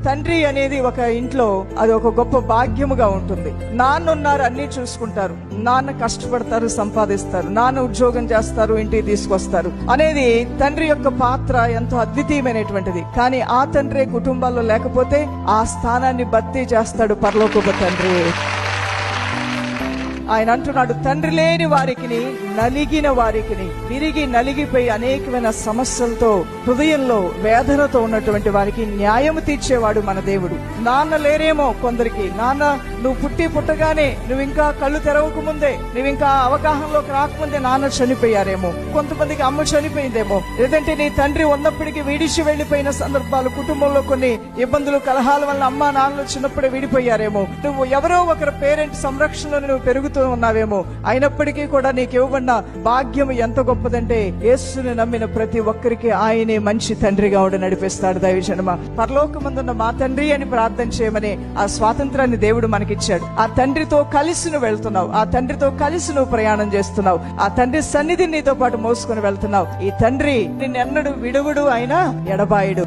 తండ్రి అనేది ఒక ఇంట్లో అది ఒక గొప్ప భాగ్యముగా ఉంటుంది. నాన్న ఉన్నారు, అన్ని చూసుకుంటారు, నాన్న కష్టపడతారు, సంపాదిస్తారు, నాన్న ఉద్యోగం చేస్తారు, ఇంటికి తీసుకొస్తారు అనేది తండ్రి యొక్క పాత్ర ఎంతో అద్వితీయమైనటువంటిది. కానీ ఆ తండ్రి కుటుంబాల్లో లేకపోతే ఆ స్థానాన్ని భర్తీ చేస్తాడు పరలోకపు తండ్రి. ఆయన అంటున్నాడు, తండ్రి లేని వారికి, నలిగిన వారికి, విరిగి నలిగిపోయి అనేకమైన సమస్యలతో హృదయంలో వేదనతో ఉన్నటువంటి వారికి న్యాయం తీర్చేవాడు మన దేవుడు. నాన్న లేరేమో కొందరికి, నాన్న నువ్వు పుట్టగానే నువ్వు ఇంకా కళ్ళు తెరవక ముందే, నువ్వు ఇంకా అవగాహనలోకి రాకముందే నాన్న చనిపోయారేమో, కొంతమందికి అమ్మ చనిపోయిందేమో, లేదంటే నీ తండ్రి ఉన్నప్పటికీ విడిచి వెళ్లిపోయిన సందర్భాలు, కుటుంబంలో కొన్ని ఇబ్బందులు కలహాల వల్ల అమ్మ నాన్నలు చిన్నప్పుడే విడిపోయారేమో, నువ్వు ఎవరో ఒకరి పేరెంట్ సంరక్షణలో నువ్వు పెరుగుతూ ఉన్నావేమో. అయినప్పటికీ కూడా నీకు ఇవ్వబడిన భాగ్యం ఎంత గొప్పదంటే యేసుని నమ్మిన ప్రతి ఒక్కరికి ఆయనే మంచి తండ్రిగా ఉండి నడిపిస్తాడు. దైవజనమా, పరలోకమందున్న మా తండ్రి అని ప్రార్థన చేయమని ఆ స్వాతంత్రాన్ని దేవుడు మనకిచ్చాడు. ఆ తండ్రితో కలిసి నువ్వు వెళ్తున్నావు, ఆ తండ్రితో కలిసి నువ్వు ప్రయాణం చేస్తున్నావు, ఆ తండ్రి సన్నిధిని నీతో పాటు మోసుకొని వెళ్తున్నావు. ఈ తండ్రి నిన్నెన్నడు విడువుడు, ఆయన ఎడబాయుడు.